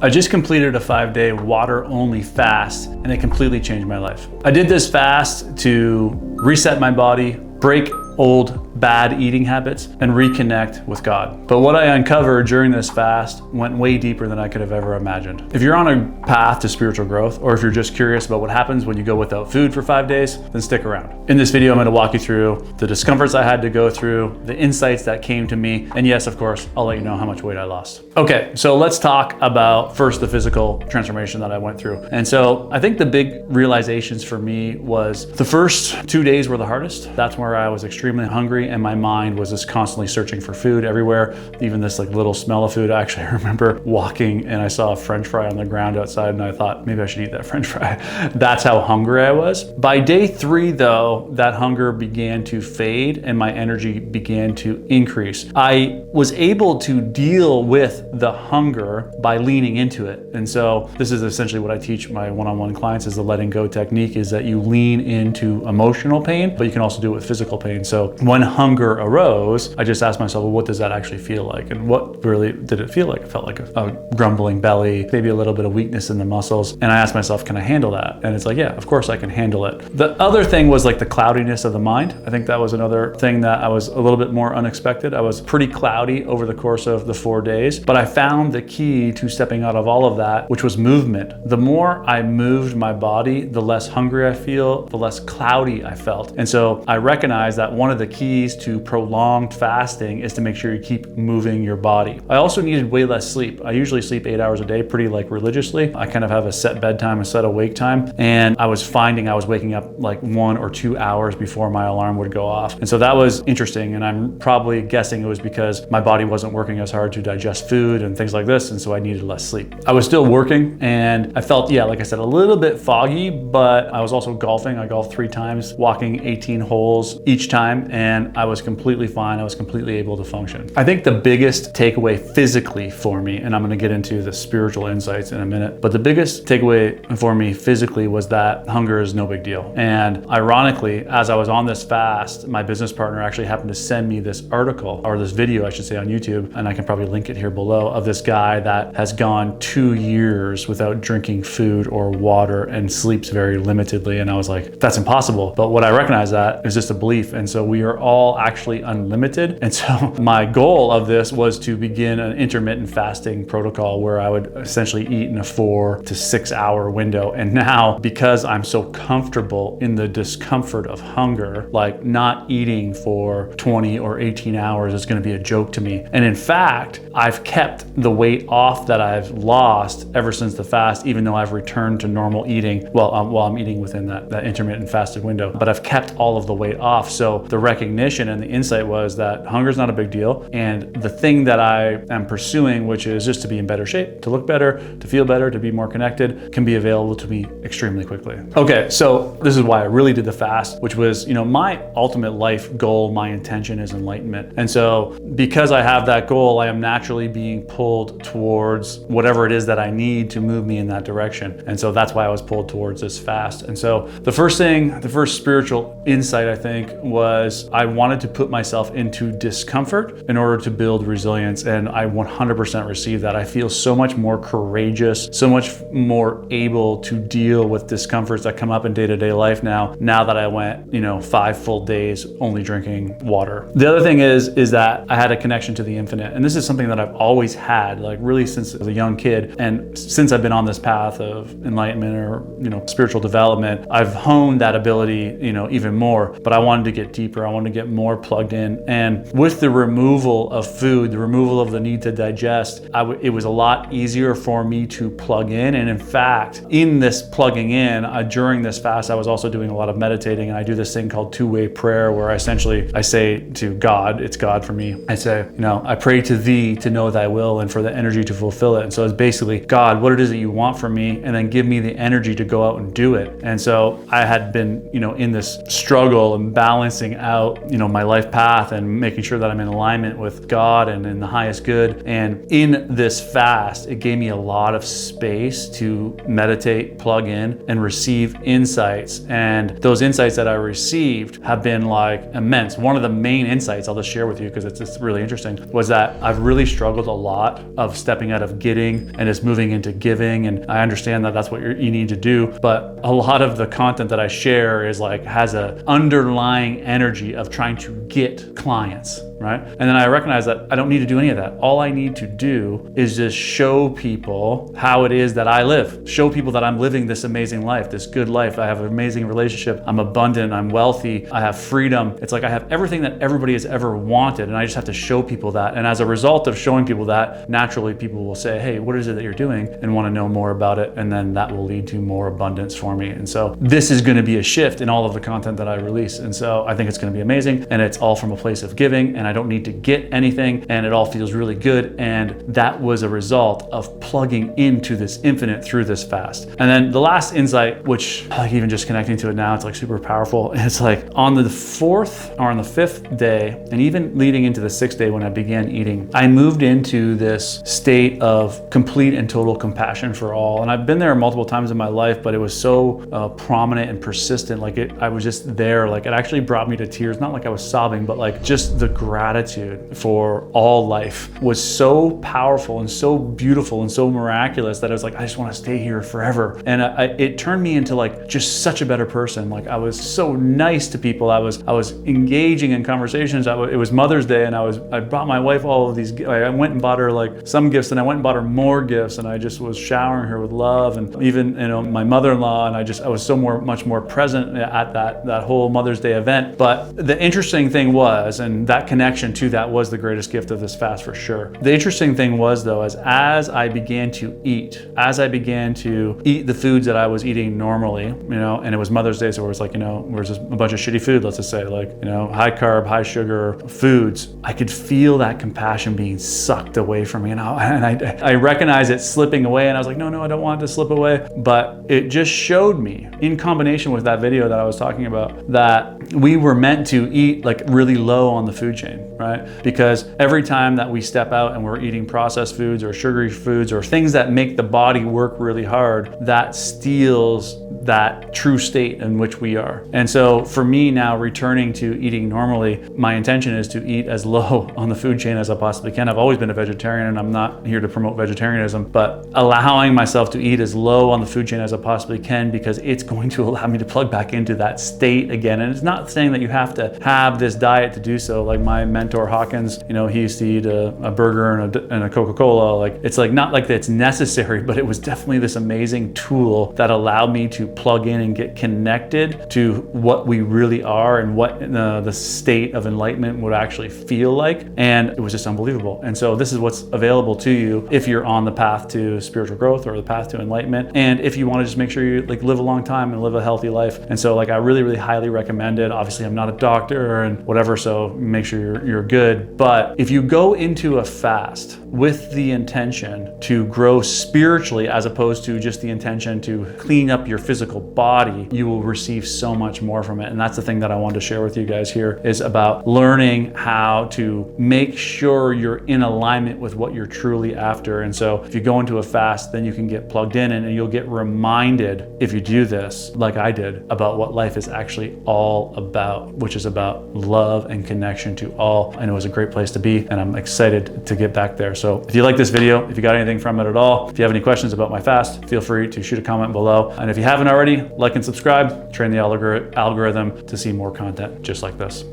I just completed a 5-day water-only fast, and it completely changed my life. I did this fast to reset my body, break old bad eating habits, and reconnect with God. But what I uncovered during this fast went way deeper than I could have ever imagined. If you're on a path to spiritual growth, or if you're just curious about what happens when you go without food for 5 days, then stick around. In this video, I'm gonna walk you through the discomforts I had to go through, the insights that came to me, and yes, of course, I'll let you know how much weight I lost. Okay, so let's talk about first the physical transformation that I went through. And so I think the big realizations for me was the first 2 days were the hardest. That's where I was extremely hungry and my mind was just constantly searching for food everywhere, even this like little smell of food. Actually, I remember walking and I saw a French fry on the ground outside and I thought maybe I should eat that French fry. That's how hungry I was. By day 3 though, that hunger began to fade and my energy began to increase. I was able to deal with the hunger by leaning into it. And so this is essentially what I teach my one-on-one clients is the letting go technique, is that you lean into emotional pain, but you can also do it with physical pain. So when hunger arose, I just asked myself, well, what does that actually feel like? And what really did it feel like? It felt like a grumbling belly, maybe a little bit of weakness in the muscles. And I asked myself, can I handle that? And it's like, yeah, of course I can handle it. The other thing was like the cloudiness of the mind. I think that was another thing that I was a little bit more unexpected. I was pretty cloudy over the course of the 4 days, but I found the key to stepping out of all of that, which was movement. The more I moved my body, the less hungry I feel, the less cloudy I felt. And so I recognized that one of the keys to prolonged fasting is to make sure you keep moving your body. I also needed way less sleep. I usually sleep 8 hours a day pretty like religiously. I kind of have a set bedtime, a set awake time. And I was finding I was waking up like 1 or 2 hours before my alarm would go off. And so that was interesting. And I'm probably guessing it was because my body wasn't working as hard to digest food and things like this. And so I needed less sleep. I was still working and I felt, yeah, like I said, a little bit foggy, but I was also golfing. I golfed 3 times, walking 18 holes each time. And I was completely fine. I was completely able to function. I think the biggest takeaway physically for me, and I'm going to get into the spiritual insights in a minute, but the biggest takeaway for me physically was that hunger is no big deal. And ironically, as I was on this fast, my business partner actually happened to send me this article, or this video, I should say, on YouTube, and I can probably link it here below, of this guy that has gone 2 years without drinking food or water and sleeps very limitedly. And I was like, that's impossible. But what I recognize that is just a belief. And so we are all actually unlimited. And so my goal of this was to begin an intermittent fasting protocol where I would essentially eat in a 4 to 6 hour window. And now, because I'm so comfortable in the discomfort of hunger, like not eating for 20 or 18 hours is going to be a joke to me. And in fact, I've kept the weight off that I've lost ever since the fast, even though I've returned to normal eating while I'm eating within that intermittent fasted window. But I've kept all of the weight off. So the recognition and the insight was that hunger is not a big deal. And the thing that I am pursuing, which is just to be in better shape, to look better, to feel better, to be more connected, can be available to me extremely quickly. Okay, so this is why I really did the fast, which was, my ultimate life goal, my intention is enlightenment. And so because I have that goal, I am naturally being pulled towards whatever it is that I need to move me in that direction. And so that's why I was pulled towards this fast. And so the first spiritual insight, I think, was I wanted to put myself into discomfort in order to build resilience. And I 100% received that. I feel so much more courageous, so much more able to deal with discomforts that come up in day-to-day life now that I went, 5 full days only drinking water. The other thing is that I had a connection to the infinite. And this is something that I've always had, like really since I was a young kid. And since I've been on this path of enlightenment or, spiritual development, I've honed that ability, even more. But I wanted to get deeper. I wanted to get more plugged in. And with the removal of food, the removal of the need to digest, it was a lot easier for me to plug in. And in fact, in this plugging in, during this fast, I was also doing a lot of meditating. And I do this thing called two-way prayer where I say to God, it's God for me. I say, I pray to thee to know thy will and for the energy to fulfill it. And so it's basically, God, what it is that you want from me, and then give me the energy to go out and do it. And so I had been, in this struggle and balancing out my life path and making sure that I'm in alignment with God and in the highest good. And in this fast, it gave me a lot of space to meditate, plug in, and receive insights. And those insights that I received have been like immense. One of the main insights I'll just share with you, because it's really interesting, was that I've really struggled a lot of stepping out of getting and just moving into giving. And I understand that that's what you need to do, but a lot of the content that I share is like has an underlying energy of trying to get clients, right? And then I recognize that I don't need to do any of that. All I need to do is just show people how it is that I live. Show people that I'm living this amazing life, this good life. I have an amazing relationship. I'm abundant. I'm wealthy. I have freedom. It's like I have everything that everybody has ever wanted, and I just have to show people that. And as a result of showing people that, naturally people will say, hey, what is it that you're doing? And want to know more about it. And then that will lead to more abundance for me. And so this is going to be a shift in all of the content that I release. And so I think it's going to be amazing. And it's all from a place of giving, and I don't need to get anything, and it all feels really good. And that was a result of plugging into this infinite through this fast. And then the last insight, which like even just connecting to it now, it's like super powerful. It's like on the 4th or on the 5th day, and even leading into the 6th day when I began eating, I moved into this state of complete and total compassion for all. And I've been there multiple times in my life, but it was so prominent and persistent. Like I was just there. Like it actually brought me to tears. Not like I was sobbing, but like just the gratitude for all life was so powerful and so beautiful and so miraculous that I was like, I just want to stay here forever. And it turned me into like just such a better person. Like I was so nice to people. I was engaging in conversations. It was Mother's Day, and I brought my wife all of these. I went and bought her like some gifts, and I went and bought her more gifts, and I just was showering her with love. And even my mother-in-law, and I was so much more present at that whole Mother's Day event. But the interesting thing was, and that connection to that was the greatest gift of this fast for sure. The interesting thing was though, as I began to eat the foods that I was eating normally, and it was Mother's Day, so it was like, there was just a bunch of shitty food, let's just say, like, high carb, high sugar foods. I could feel that compassion being sucked away from me, and I recognized it slipping away, and I was like, no, I don't want it to slip away. But it just showed me, in combination with that video that I was talking about, that we were meant to eat like really low on the food chain, right? Because every time that we step out and we're eating processed foods or sugary foods or things that make the body work really hard, that steals that true state in which we are. And so for me now, returning to eating normally, my intention is to eat as low on the food chain as I possibly can. I've always been a vegetarian, and I'm not here to promote vegetarianism, but allowing myself to eat as low on the food chain as I possibly can, because it's going to allow me to plug back into that state again. And it's not saying that you have to have this diet to do so. Like my mentor Hawkins, he used to eat a burger and a Coca-Cola. Like it's like not like it's necessary, but it was definitely this amazing tool that allowed me to plug in and get connected to what we really are and what the state of enlightenment would actually feel like. And it was just unbelievable. And so this is what's available to you if you're on the path to spiritual growth or the path to enlightenment. And if you want to just make sure you like live a long time and live a healthy life. And so like I really, really highly recommend it. Obviously I'm not a doctor and whatever, so make sure you're good. But if you go into a fast with the intention to grow spiritually, as opposed to just the intention to clean up your physical body, you will receive so much more from it. And that's the thing that I wanted to share with you guys here, is about learning how to make sure you're in alignment with what you're truly after. And so if you go into a fast, then you can get plugged in, and you'll get reminded, if you do this like I did, about what life is actually all about, which is about love and connection to all. And it was a great place to be, and I'm excited to get back there. So if you like this video, if you got anything from it at all, if you have any questions about my fast, feel free to shoot a comment below. And if you haven't already, like and subscribe, train the algorithm to see more content just like this.